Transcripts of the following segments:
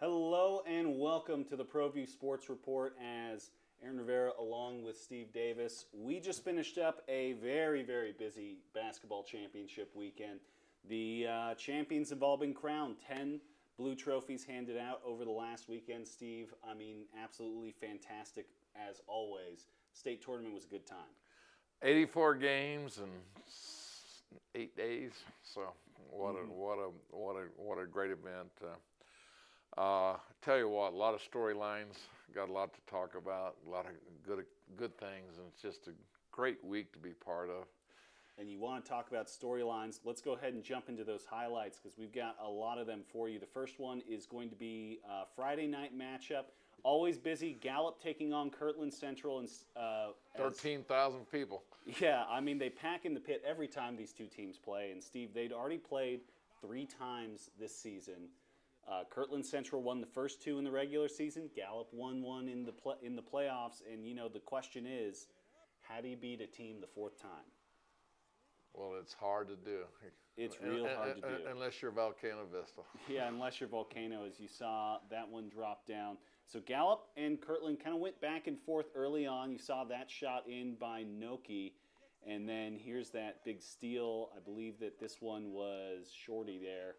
Hello and welcome to the ProView Sports Report as Aaron Rivera along with Steve Davis. We just finished up a very busy basketball championship weekend. The champions have all been crowned. 10 blue trophies handed out over the last weekend, Steve. I mean, absolutely fantastic as always. State tournament was a good time. 84 games in 8 days. So what a great event. Tell you what, a lot of storylines, got a lot to talk about, a lot of good things, and it's just a great week to be part of. And you want to talk about storylines, let's go ahead and jump into those highlights because we've got a lot of them for you. The first one is going to be a Friday night matchup. Always busy. Gallup taking on Kirtland Central. And 13,000 people. Yeah, I mean, they pack in the pit every time these two teams play. And, Steve, they'd already played 3 times this season. Kirtland Central won the first 2 in the regular season. Gallup won 1 in the playoffs. And, you know, the question is, how do you beat a team the 4th time? Well, it's hard to do. It's real hard to do. Unless you're Volcano Vista. Yeah, unless you're Volcano, as you saw that one drop down. So Gallup and Kirtland kind of went back and forth early on. You saw that shot in by Noki. And then here's that big steal. I believe that this one was Shorty there.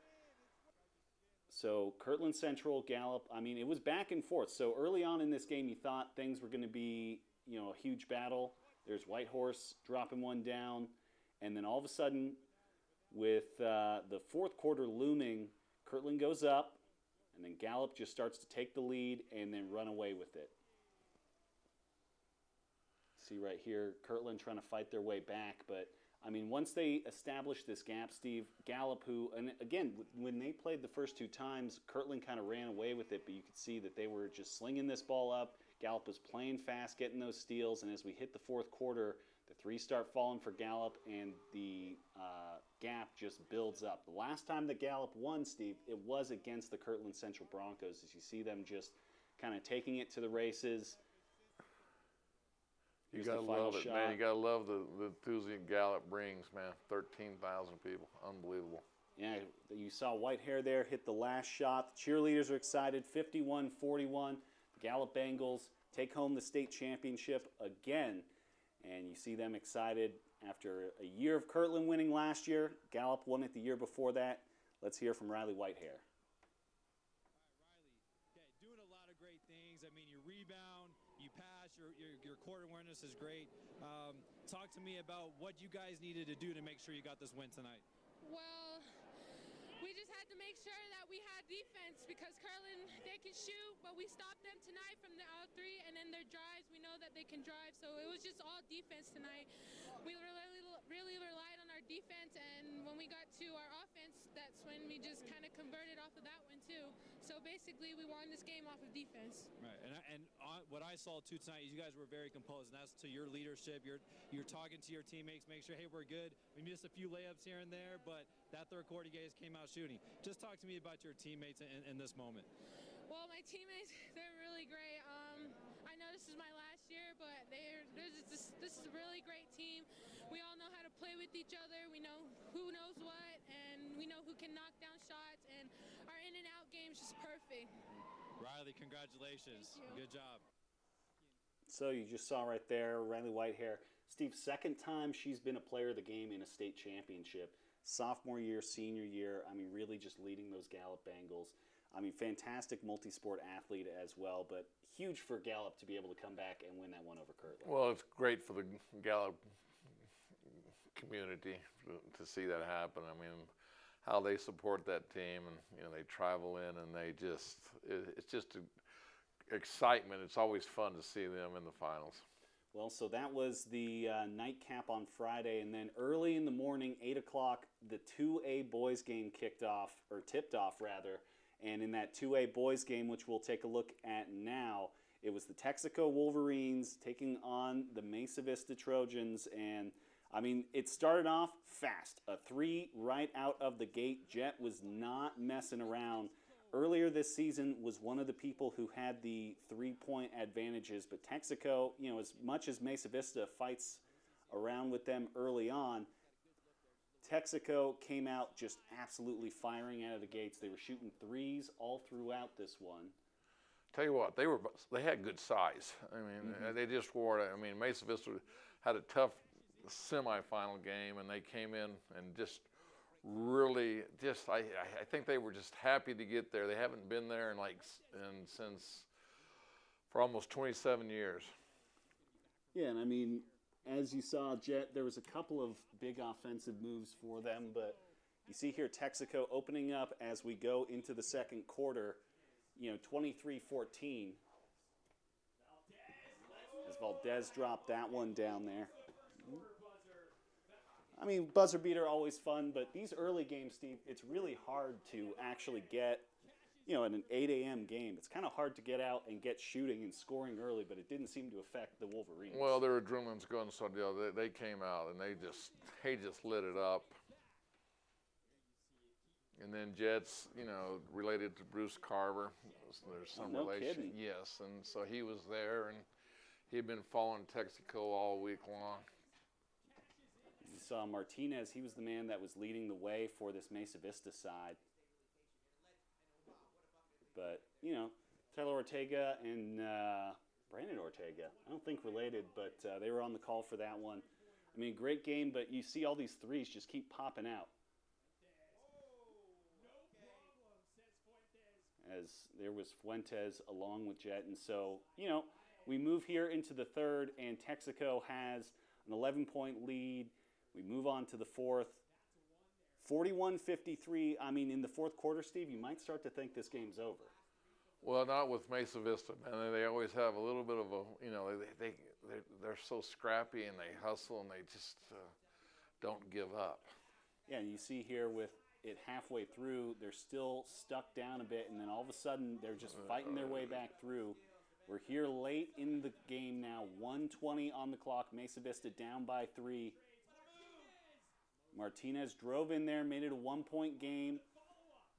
So Kirtland Central, Gallup, I mean, it was back and forth. So early on in this game, you thought things were going to be, you know, a huge battle. There's Whitehorse dropping one down. And then all of a sudden, with the 4th quarter looming, Kirtland goes up, and then Gallup just starts to take the lead and then run away with it. See right here, Kirtland trying to fight their way back. But, I mean, once they established this gap, Steve, Gallup, who, and again, when they played the first 2 times, Kirtland kind of ran away with it, but you could see that they were just slinging this ball up. Gallup was playing fast, getting those steals, and as we hit the 4th quarter, the 3 start falling for Gallup, and the gap just builds up. The last time that Gallup won, Steve, it was against the Kirtland Central Broncos, as you see them just kind of taking it to the races. You got to love it, man. You got to love the enthusiasm Gallup brings, man. 13,000 people. Unbelievable. Yeah, you saw Whitehair there hit the last shot. The cheerleaders are excited. 51-41. Gallup Bengals take home the state championship again. And you see them excited after a year of Kirtland winning last year. Gallup won it the year before that. Let's hear from Riley Whitehair. Riley, doing a lot of great things. I mean, you rebound, you pass, your court awareness is great. Talk to me about what you guys needed to do to make sure you got this win tonight. Well, we just had to make sure that we had defense because Kirtland, they can shoot, but we stopped them tonight from the out 3, and then their drives, we know that they can drive, so it was just all defense tonight. We really relied on our defense, and when we got to our offense, that's when we just kind of converted off of that one too. So basically, we won this game off of defense. Right, and what I saw too tonight is you guys were very composed, and that's to your leadership. You're talking to your teammates, make sure, hey, we're good. We missed a few layups here and there, but that 3rd quarter, you guys came out shooting. Just talk to me about your teammates in this moment. Well, my teammates, they're really great. I know this is my last year, but this is a really great team. We all know how to play with each other. We know who knows what, and we know who can knock down shots, and our in and out game is just perfect. Riley, congratulations. Good job. So you just saw right there, Riley Whitehair. Steve, 2nd time she's been a player of the game in a state championship. Sophomore year, senior year, I mean, really just leading those Gallup Bengals. I mean, fantastic multi-sport athlete as well, but huge for Gallup to be able to come back and win that one over Kirtland. Well, it's great for the Gallup community to see that happen. I mean, how they support that team, and you know, they travel in, and it's just excitement. It's always fun to see them in the finals. Well, so that was the nightcap on Friday, and then early in the morning, 8 o'clock, the 2A boys game tipped off, rather. And in that 2A boys game, which we'll take a look at now, it was the Texaco Wolverines taking on the Mesa Vista Trojans. And, I mean, it started off fast. A 3 right out of the gate. Jet was not messing around. Earlier this season was one of the people who had the 3-point advantages. But Texaco, you know, as much as Mesa Vista fights around with them early on, Texaco came out just absolutely firing out of the gates. They were shooting threes all throughout this one. Tell you what, they had good size. I mean, they just wore it. I mean, Mesa Vista had a tough semifinal game, and they came in and just really I think they were just happy to get there. They haven't been there since for almost 27 years. Yeah, and I mean, as you saw, Jet, there was a couple of big offensive moves for them, but you see here Texaco opening up as we go into the second quarter, 23-14. As Valdez dropped that one down there. I mean, buzzer beater always fun, but these early games, Steve, it's really hard to actually get, in an 8 a.m. game. It's kind of hard to get out and get shooting and scoring early, but it didn't seem to affect the Wolverines. Well, their adrenaline's going, so they came out and they just lit it up. And then Jets, related to Bruce Carver. There's some relation. Kidding. Yes, and so he was there, and he'd been following Texaco all week long. You saw Martinez. He was the man that was leading the way for this Mesa Vista side. But, Tyler Ortega and Brandon Ortega, I don't think related, but they were on the call for that one. I mean, great game, but you see all these threes just keep popping out. As there was Fuentes along with Jet. And so, we move here into the third, and Texaco has an 11-point lead. We move on to the fourth. 41-53. I mean, in the fourth quarter, Steve, you might start to think this game's over. Well, not with Mesa Vista, man. They always have a little bit of they're so scrappy and they hustle and they just don't give up. Yeah, and you see here with it halfway through, they're still stuck down a bit, and then all of a sudden they're just fighting their way back through. We're here late in the game now, 1:20 on the clock. Mesa Vista down by 3. Martinez drove in there, made it a 1-point game,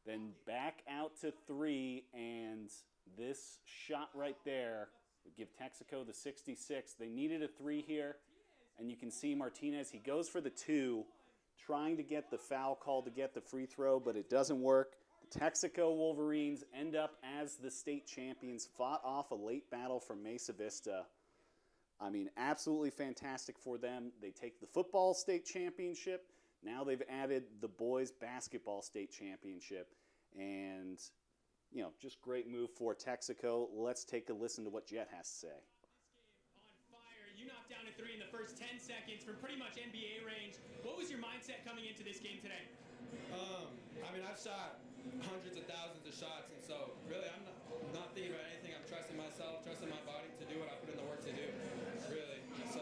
then back out to 3, and this shot right there would give Texaco the 66. They needed a 3 here, and you can see Martinez, he goes for the 2, trying to get the foul call to get the free throw, but it doesn't work. The Texaco Wolverines end up as the state champions, fought off a late battle from Mesa Vista. I mean, absolutely fantastic for them. They take the football state championship. Now they've added the boys basketball state championship, and, just great move for Texaco. Let's take a listen to what Jet has to say. On fire, you knocked down a 3 in the first 10 seconds from pretty much NBA range. What was your mindset coming into this game today? I've shot hundreds of thousands of shots, and so really I'm not thinking about anything. I'm trusting myself, trusting my body to do what I put in the work to do, really. So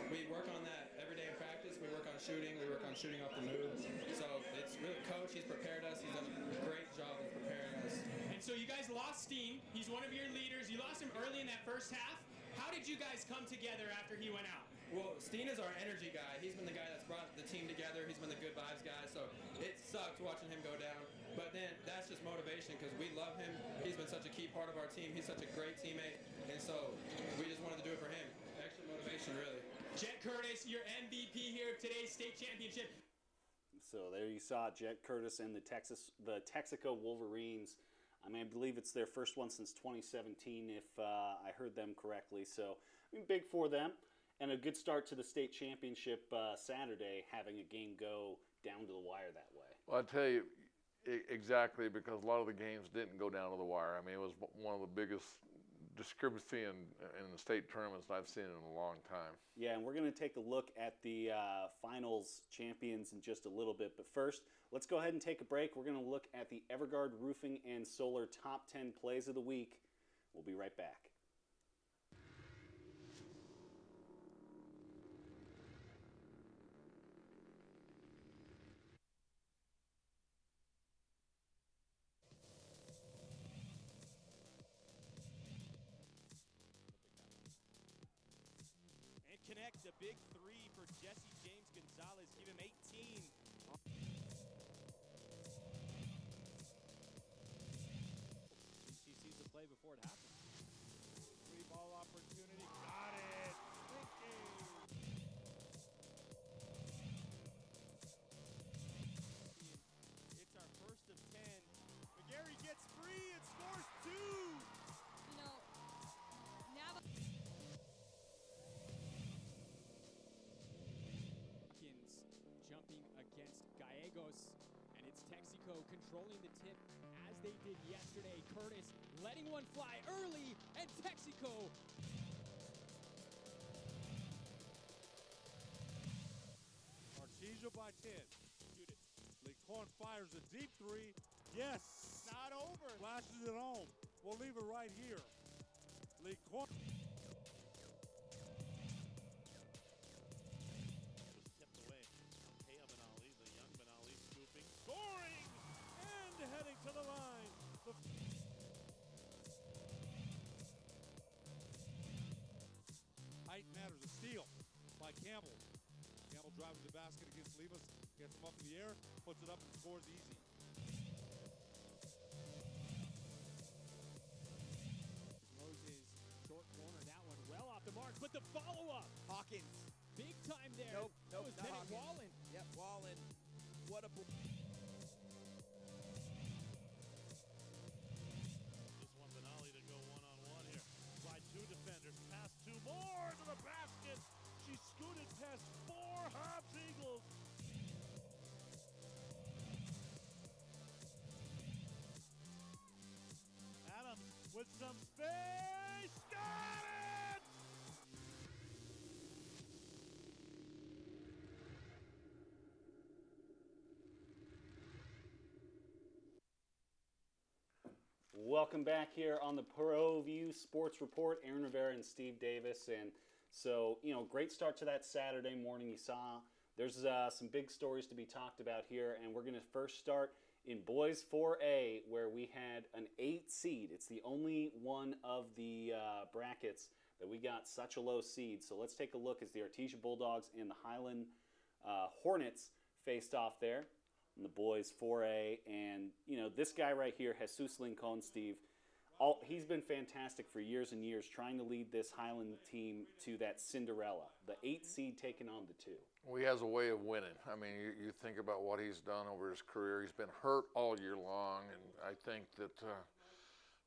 we work on that every day in practice. We work on shooting. We work on shooting off the move. So it's really Coach. He's prepared us. He's done a great job of preparing us. And so you guys lost Steen. He's one of your leaders. You lost him early in that first half. How did you guys come together after he went out? Well, Steen is our energy guy. He's been the guy that's brought the team together. He's been the good vibes guy. So it sucked watching him go down. But then that's just motivation because we love him. He's been such a key part of our team. He's such a great teammate. And so we just wanted to do it for him. Extra motivation, really. Jet Curtis, your MVP here of today's state championship. So there you saw Jet Curtis and the Texaco Wolverines. I believe it's their first one since 2017, if I heard them correctly. So, big for them. And a good start to the state championship Saturday, having a game go down to the wire that way. Well, I'll tell you exactly, because a lot of the games didn't go down to the wire. It was one of the biggest discrepancy in the state tournaments I've seen in a long time. Yeah, and we're going to take a look at the finals champions in just a little bit. But first, let's go ahead and take a break. We're going to look at the Evergard Roofing and Solar Top 10 Plays of the Week. We'll be right back. Connects a big 3 for Jesse James Gonzalez. Give him 18. He sees the play before it happens. 3-ball opportunity. Got it. controlling the tip as they did yesterday. Curtis letting one fly early, and Texaco Artesia by 10. Shoot it. Lincoln fires a deep three. Yes. Not over. Flashes it home. We'll leave it right here. Lincoln. Was tipped away. Kaya Benali, the young Benali scooping, scoring, and heading to the line. Height matters. A steal by Campbell. Campbell drives the basket against Levis, gets him up in the air, puts it up and scores easy. Moses, short corner, that one well off the mark, but the follow-up. Hawkins. Big time there. Nope, That was not Bennett Hawkins. Wallen. Yep, Wallen. What a. This one, Benali to go one-on-one here. By two defenders, pass two more to the basket. She scooted past four Hobbs Eagles. Adams with some space. Got it! Welcome back here on the ProView Sports Report. Aaron Rivera and Steve Davis. And so, great start to that Saturday morning. You saw there's some big stories to be talked about here. And we're going to first start in boys 4A, where we had an 8 seed. It's the only one of the brackets that we got such a low seed. So let's take a look as the Artesia Bulldogs and the Highland Hornets faced off there. In the boys 4A, and this guy right here, Jesus Lincoln, Steve, he's been fantastic for years and years, trying to lead this Highland team to that Cinderella, the 8 seed taking on the 2. Well, he has a way of winning. I mean, you think about what he's done over his career. He's been hurt all year long, and I think that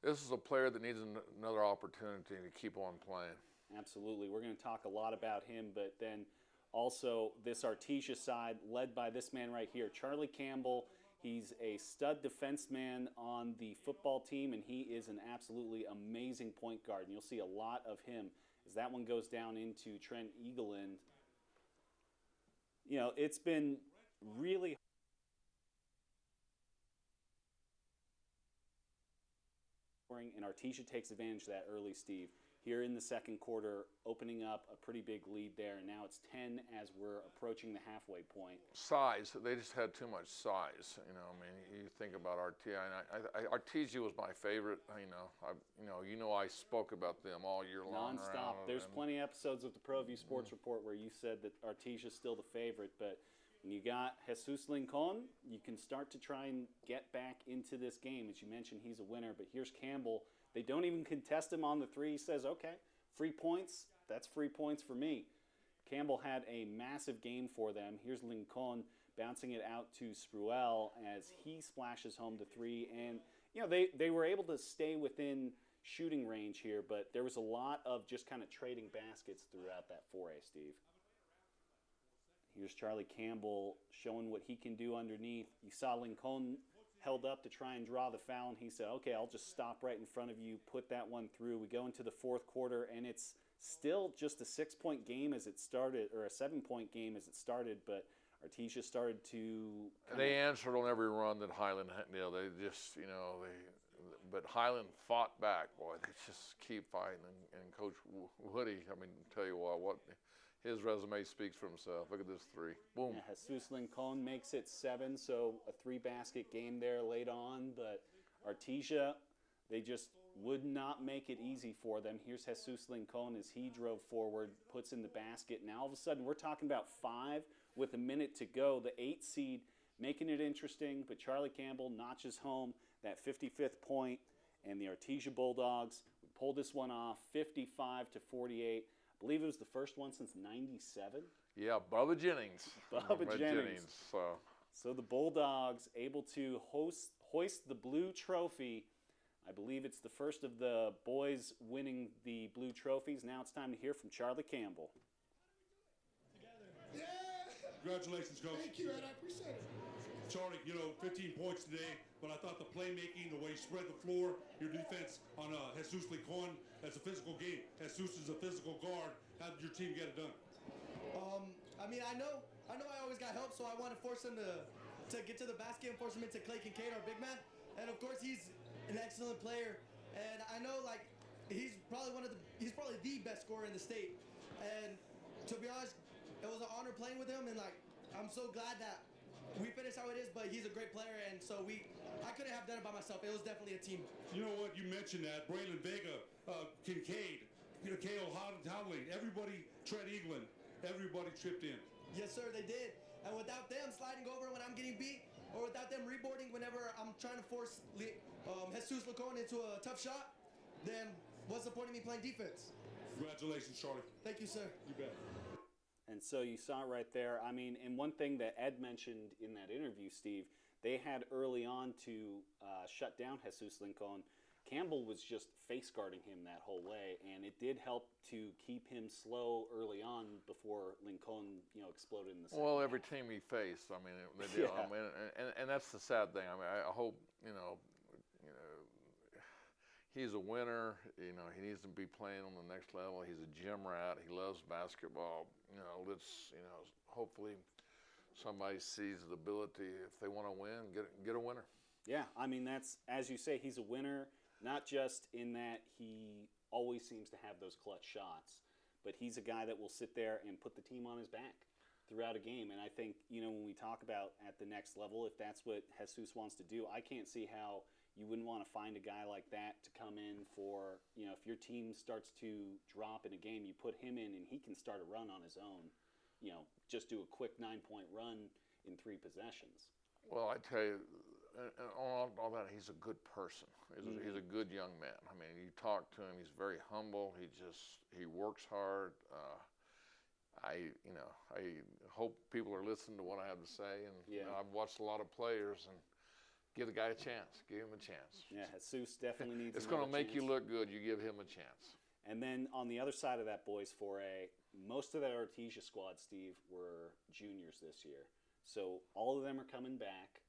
this is a player that needs another opportunity to keep on playing. Absolutely. We're going to talk a lot about him, but then also this Artesia side led by this man right here, Charlie Campbell. He's a stud defenseman on the football team, and he is an absolutely amazing point guard. And you'll see a lot of him as that one goes down into Trent Eagleland. It's been really and Artesia takes advantage of that early, Steve. Here in the second quarter, opening up a pretty big lead there, and now it's 10 as we're approaching the halfway point. Size, they just had too much size. You think about Artesia. Artesia was my favorite. I spoke about them all year long. Non-stop. There's plenty of episodes of the ProView Sports Report where you said that Artesia's still the favorite, but when you got Jesus Lincoln, you can start to try and get back into this game. As you mentioned, he's a winner, but here's Campbell. They don't even contest him on the 3. He says, okay, free points, that's free points for me. Campbell had a massive game for them. Here's Lincoln bouncing it out to Spruell as he splashes home the 3. And, they were able to stay within shooting range here, but there was a lot of just kind of trading baskets throughout that 4A, Steve. Here's Charlie Campbell showing what he can do underneath. You saw Lincoln held up to try and draw the foul, and he said, okay, I'll just stop right in front of you, put that one through. We go into the fourth quarter, and it's still just a 6-point game as it started, or a 7-point game as it started, but Artesia started to... They answered on every run that Highland had. They just, but Highland fought back. Boy, they just keep fighting. And Coach Woody, tell you what, his resume speaks for himself. Look at this 3. Boom. Yeah, Jesus Lincoln makes it 7, so a 3-basket game there late on. But Artesia, they just would not make it easy for them. Here's Jesus Lincoln as he drove forward, puts in the basket. Now all of a sudden we're talking about 5 with a minute to go. The 8 seed making it interesting, but Charlie Campbell notches home that 55th point, and the Artesia Bulldogs would pull this one off 55-48. I believe it was the first one since '97. Yeah, Bubba Jennings. Bubba Jennings. So the Bulldogs able to hoist the blue trophy. I believe it's the first of the boys winning the blue trophies. Now it's time to hear from Charlie Campbell. Yeah. Congratulations, Coach. Thank you, Ed. I appreciate it. Charlie, 15 points today, but I thought the playmaking, the way you spread the floor, your defense on Jesus Licon, that's a physical game. Jesus is a physical guard. How did your team get it done? I mean, I know I always got help, so I want to force him to get to the basket and force him into Clay Kincaid, our big man. And of course, he's an excellent player, and I know he's probably the best scorer in the state. And to be honest, it was an honor playing with him, and I'm so glad that we finished how it is. But he's a great player, and so I couldn't have done it by myself. It was definitely a team. You know what? You mentioned that Braylon Vega, Kincaid, K.O. Howling, everybody, Trent Eaglin, everybody chipped in. Yes, sir, they did. And without them sliding over when I'm getting beat, or without them reboarding whenever I'm trying to force Jesus Licon into a tough shot, then what's the point of me playing defense? Congratulations, Charlie. Thank you, sir. You bet. And so you saw it right there. I mean, and one thing that Ed mentioned in that interview, Steve, they had early on to shut down Jesus Licon. Campbell was just face guarding him that whole way, and it did help to keep him slow early on before Lincoln, exploded in the second Well, half. every team he faced, I mean, they did. Yeah. I mean, and that's the sad thing. I mean, I hope he's a winner. He needs to be playing on the next level. He's a gym rat. He loves basketball. Let's hopefully somebody sees the ability, if they want to win, get a winner. Yeah, I mean, that's, as you say, he's a winner, not just in that he always seems to have those clutch shots, but he's a guy that will sit there and put the team on his back throughout a game. And I think, when we talk about at the next level, if that's what Jesus wants to do, I can't see how you wouldn't want to find a guy like that to come in for, if your team starts to drop in a game, you put him in and he can start a run on his own, just do a quick 9-point run in 3 possessions. Well, I tell you, all that, he's a good person. He's a good young man. I mean, you talk to him, he's very humble. He works hard. I hope people are listening to what I have to say. And I've watched a lot of players, and give the guy a chance. Give him a chance. Yeah, Jesus definitely needs. It's going to make you look good. You give him a chance. And then on the other side of that boys 4A, most of that Artesia squad, Steve, were juniors this year. So all of them are coming back.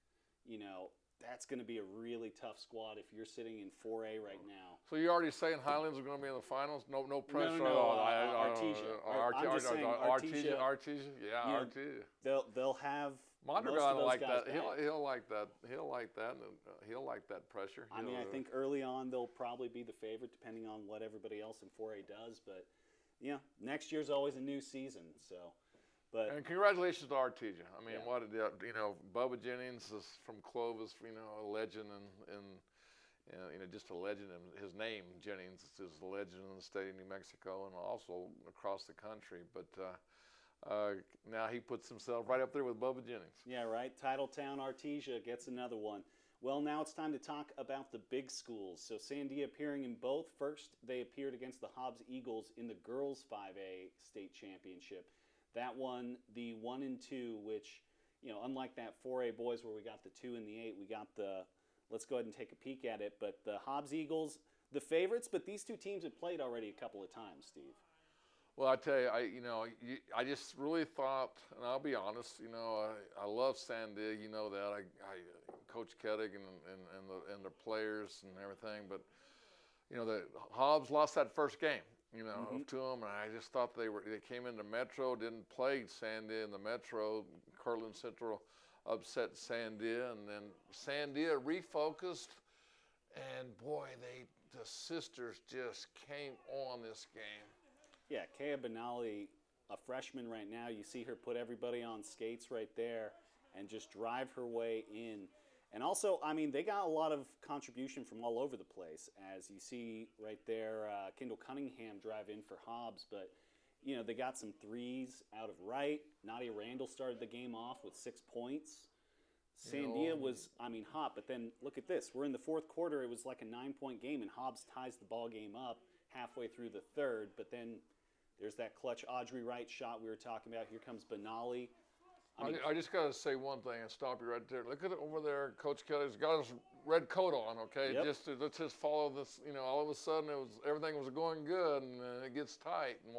That's going to be a really tough squad if you're sitting in 4A right now. So you're already saying Highlands are going to be in the finals? No pressure. No, Artesia. I'm just saying Artesia. Artesia. Yeah, Artesia. They'll have. Mondragon like that. Back. He'll like that. He'll like that. He'll like that pressure. I mean, I think early on they'll probably be the favorite, depending on what everybody else in 4A does. But next year's always a new season. So. And congratulations to Artesia. I mean, Bubba Jennings is from Clovis, a legend, and just a legend. And his name, Jennings, is a legend in the state of New Mexico and also across the country. But now he puts himself right up there with Bubba Jennings. Yeah, right. Titletown Artesia gets another one. Well, now it's time to talk about the big schools. So Sandia appearing in both. First, they appeared against the Hobbs Eagles in the girls 5A state championship. That won the 1 and 2, which, unlike that 4A boys where we got the 2 and the 8, we got the, let's go ahead and take a peek at it. But the Hobbs Eagles, the favorites, but these two teams had played already a couple of times, Steve. Well, I tell you, I just really thought, and I'll be honest, I love Sandia, you know that. I Coach Kettig and the players and everything, but the Hobbs lost that first game. To them, and I just thought they came into Metro, didn't play Sandia in the Metro. Kirtland Central upset Sandia, and then Sandia refocused, and boy, the sisters just came on this game. Yeah, Kea Benali, a freshman right now, you see her put everybody on skates right there and just drive her way in. And also, I mean, they got a lot of contribution from all over the place. As you see right there, Kendall Cunningham drive in for Hobbs. But, they got some threes out of right. Nadia Randall started the game off with 6 points. Sandia was, hot. But then look at this. We're in the fourth quarter. It was like a 9-point game, and Hobbs ties the ball game up halfway through the third. But then there's that clutch Audrey Wright shot we were talking about. Here comes Benali. I just got to say one thing and stop you right there. Look at it over there. Coach Kelly's got his red coat on, okay? Yep. Let's just follow this. All of a sudden everything was going good, and it gets tight. And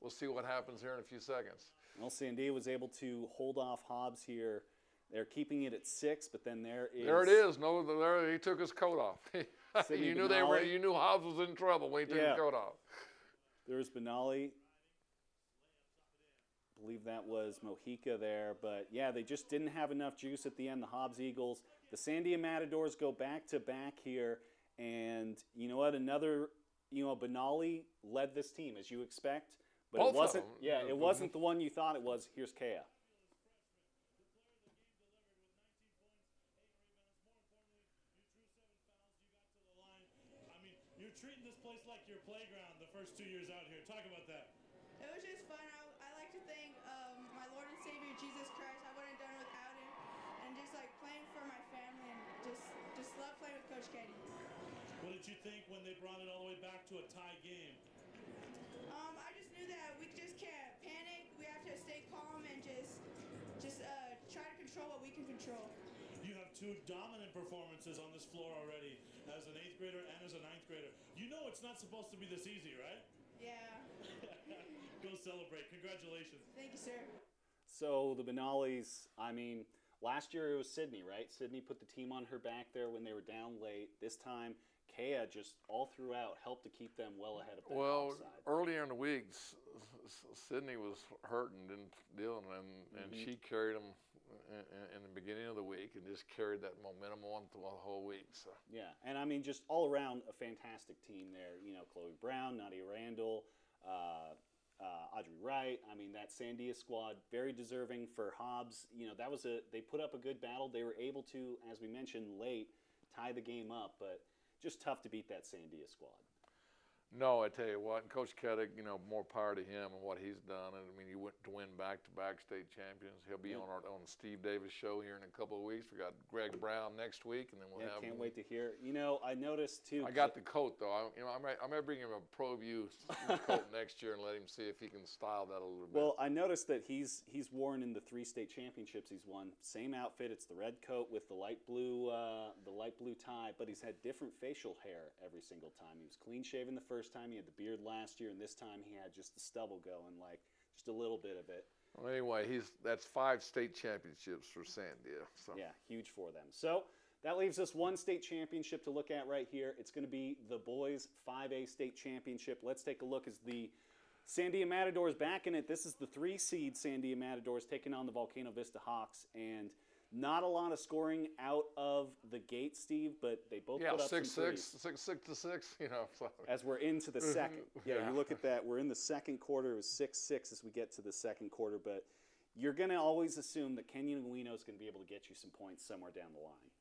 we'll see what happens here in a few seconds. Well, Sandia was able to hold off Hobbs here They're keeping it at 6, but then there There it is. No, there he took his coat off. Sidney you knew Benali. You knew Hobbs was in trouble when he took his coat off. There's Benali. I believe that was Mojica there, but yeah, they just didn't have enough juice at the end. The Hobbs Eagles, the Sandia Matadors go back to back here, and you know what? Another, Benali led this team as you expect, but Both it wasn't. of them. Yeah, it wasn't the one you thought it was. Here's Kea. You're treating this place like your playground the first 2 years out here. Talk about that. It was just fun. I like to thank my Lord and Savior Jesus Christ. I wouldn't have done it without him. And just like playing for my family and just love playing with Coach Kenny. What did you think when they brought it all the way back to a tie game? I just knew that we just can't panic. We have to stay calm and just try to control what we can control. You have 2 dominant performances on this floor already, as an 8th grader and as a 9th grader. You know it's not supposed to be this easy, right? Yeah. Go celebrate. Congratulations. Thank you, sir. So the Benalis, last year it was Sydney, right? Sydney put the team on her back there when they were down late. This time, Kea just all throughout helped to keep them well ahead of the side. Earlier in the week, Sydney was hurting, dealing, and she carried them in the beginning of the week and just carried that momentum on through the whole week. So. Yeah, and just all around a fantastic team there. Chloe Brown, Nadia Randall, Audrey Wright. That Sandia squad, very deserving for Hobbs. They put up a good battle. They were able to, as we mentioned, late tie the game up, but just tough to beat that Sandia squad. No, I tell you what, Coach Keddick, more power to him and what he's done. And he went to win back-to-back state champions. He'll be on Steve Davis' show here in a couple of weeks. We got Greg Brown next week, and then we'll have. Can't wait to hear. I noticed too. I got the coat though. I might bring him a ProView coat next year and let him see if he can style that a little bit. Well, I noticed that he's worn in the 3 state championships he's won. Same outfit. It's the red coat with the light blue tie, but he's had different facial hair every single time. He was clean shaven the first time. He had the beard last year, and this time he had just the stubble going, like just a little bit of it. Well, anyway, that's 5 state championships for Sandia. So. Yeah, huge for them. So that leaves us 1 state championship to look at right here. It's going to be the boys 5A state championship. Let's take a look as the Sandia Matadors back in it. This is the 3 seed Sandia Matadors taking on the Volcano Vista Hawks, and not a lot of scoring out of the gate, Steve, but they both put up 6-6, some threes. 6-6, So. As we're into the second. You look at that. We're in the second quarter. It was 6-6 as we get to the second quarter, but you're going to always assume that Kenyon Nguino is going to be able to get you some points somewhere down the line.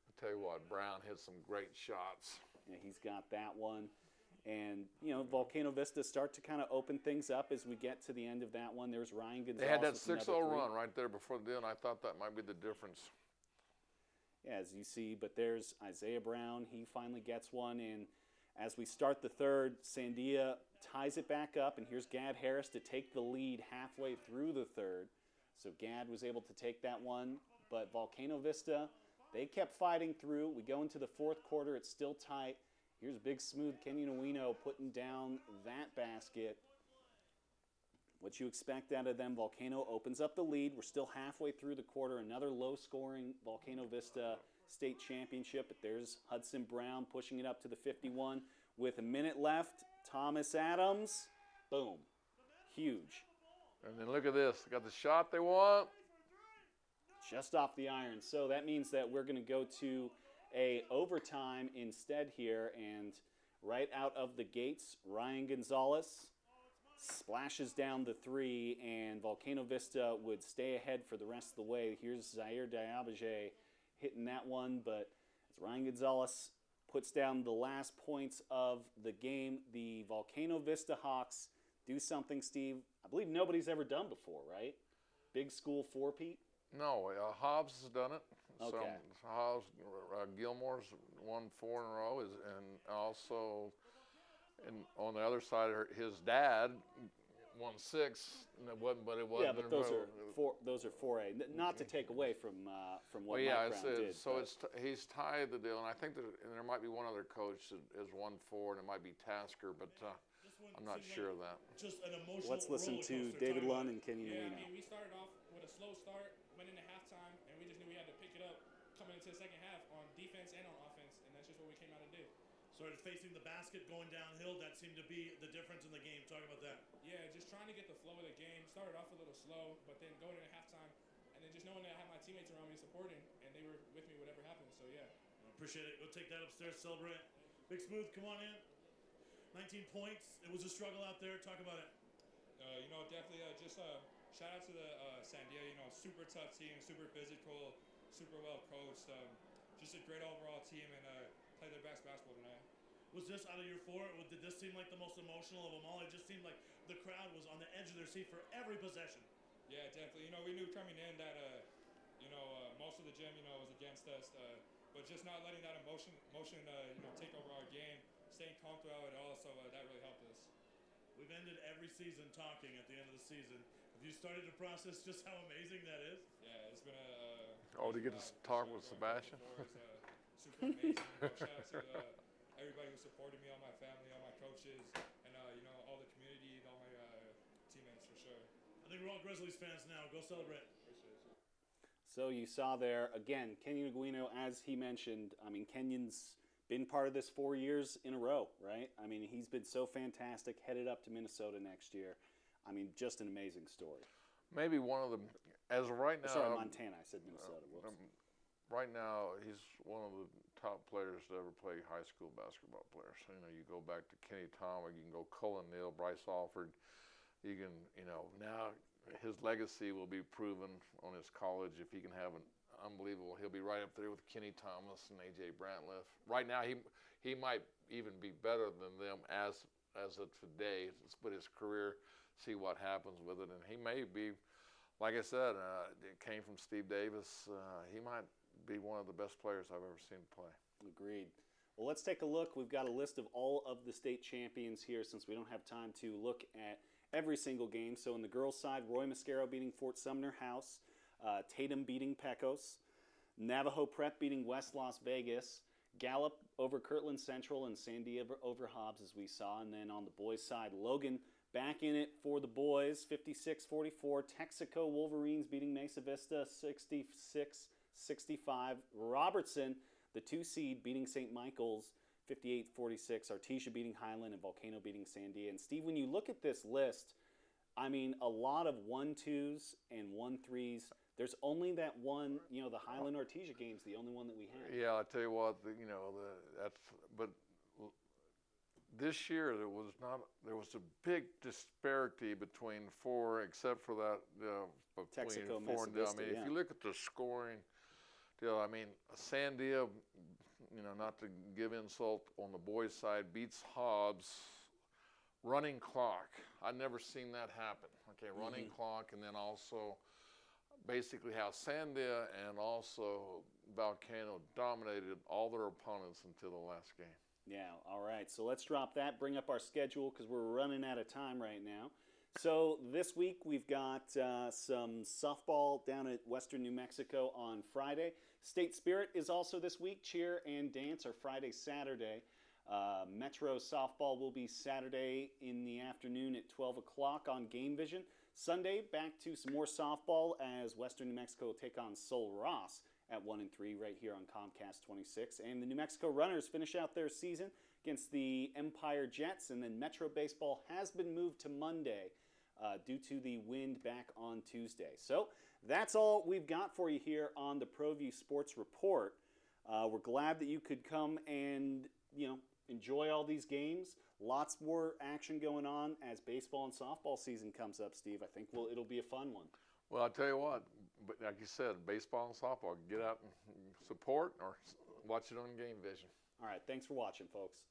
I'll tell you what, Brown hit some great shots. Yeah, he's got that one. And, Volcano Vista start to kind of open things up as we get to the end of that one. There's Ryan Gonzalez. They had that 6-0 run right there before the end. I thought that might be the difference. Yeah, as you see, but there's Isaiah Brown. He finally gets one. And as we start the third, Sandia ties it back up. And here's Gad Harris to take the lead halfway through the third. So Gad was able to take that one. But Volcano Vista, they kept fighting through. We go into the fourth quarter. It's still tight. Here's big, smooth Kenyon Nguino putting down that basket. What you expect out of them, Volcano opens up the lead. We're still halfway through the quarter. Another low-scoring Volcano Vista state championship. But there's Hudson Brown pushing it up to the 51. With a minute left, Thomas Adams, boom, huge. And then look at this. Got the shot they want. Just off the iron. So that means that we're going to go to a overtime instead here, and right out of the gates, Ryan Gonzalez splashes down the 3, and Volcano Vista would stay ahead for the rest of the way. Here's Zaire Diabage hitting that one, but as Ryan Gonzalez puts down the last points of the game, the Volcano Vista Hawks do something, Steve, I believe nobody's ever done before, right? Big school 4-peat? No, Hobbs has done it. Okay. So Hobbs, Gilmore's won 4 in a row, and also, on the other side, his dad won 6. And it wasn't, but it wasn't. Yeah, but those are 4A. Not to take away from what Mike Brown did. So he's tied the deal, and I think there might be one other coach that has won 4, and it might be Tasker, but I'm not sure of that. Just an emotional Let's listen to David Lund and Kenyon Nguino. we started off with a slow start, went into halftime, and the second half on defense and on offense, and that's just what we came out and did. Started facing the basket, going downhill. That seemed to be the difference in the game. Talk about that. Yeah, just trying to get the flow of the game. Started off a little slow, but then going into halftime, and then just knowing that I had my teammates around me supporting, and they were with me whatever happened. So yeah. Appreciate it. Go take that upstairs, celebrate. Big Smooth, come on in. 19 points. It was a struggle out there. Talk about it. Definitely just shout out to the Sandia. Super tough team, super physical, super well coached. Just a great overall team, and played their best basketball tonight. Was this out of your four? Did this seem like the most emotional of them all? It just seemed like the crowd was on the edge of their seat for every possession. Yeah, definitely. We knew coming in that most of the gym was against us, but just not letting that emotion take over our game, staying calm throughout it all. So that really helped us. We've ended every season talking at the end of the season. Have you started to process just how amazing that is? Yeah, it's been a. To get to talk with Sebastian. Super amazing. Shout out to everybody who supported me, all my family, all my coaches, and all the community, all my teammates for sure. I think we're all Grizzlies fans now. Go celebrate. So you saw there, again, Kenyon Aguino, as he mentioned, Kenyon's been part of this 4 years in a row, right? He's been so fantastic, headed up to Minnesota next year. Just an amazing story. Maybe one of the, as of right now. Sorry, Montana. I said Minnesota. Right now, he's one of the top players to ever play high school basketball players. You go back to Kenny Thomas, you can go Cullen Neal, Bryce Alford. You can, now his legacy will be proven on his college if he can have an unbelievable. He'll be right up there with Kenny Thomas and A.J. Brantliff. Right now, he might even be better than them as of today. But his career, see what happens with it, and he may be, like I said, it came from Steve Davis. He might be one of the best players I've ever seen play. Agreed. Well, let's take a look. We've got a list of all of the state champions here since we don't have time to look at every single game. So in the girls' side, Roy Mascaro beating Fort Sumner House, Tatum beating Pecos, Navajo Prep beating West Las Vegas, Gallup over Kirtland Central, and Sandia over Hobbs, as we saw. And then on the boys' side, Logan back in it for the boys, 56-44. Texaco Wolverines beating Mesa Vista, 66-65. Robertson, the 2 seed, beating St. Michael's, 58-46. Artesia beating Highland, and Volcano beating Sandia. And Steve, when you look at this list, a lot of 1-2s and 1-3s. There's only that one, the Highland Artesia game's the only one that we have. Yeah, I tell you what, but this year there was a big disparity between four, except for that between Texaco, four Mesa and Vista, if you look at the scoring, Sandia, not to give insult on the boys' side, beats Hobbs. Running clock. I've never seen that happen. Okay, running clock, and then also basically how Sandia and also Volcano dominated all their opponents until the last game. Yeah, all right. So let's drop that, bring up our schedule because we're running out of time right now. So this week we've got some softball down at Western New Mexico on Friday. State Spirit is also this week. Cheer and dance are Friday, Saturday. Metro softball will be Saturday in the afternoon at 12 o'clock on Game Vision. Sunday, back to some more softball as Western New Mexico will take on Sol Ross at 1 and 3 right here on Comcast 26. And the New Mexico Runners finish out their season against the Empire Jets. And then Metro Baseball has been moved to Monday due to the wind back on Tuesday. So that's all we've got for you here on the ProView Sports Report. We're glad that you could come and, enjoy all these games. Lots more action going on as baseball and softball season comes up, Steve. I think it'll be a fun one. Well, I'll tell you what, but like you said, baseball and softball, get out and support or watch it on Game Vision. All right, thanks for watching, folks.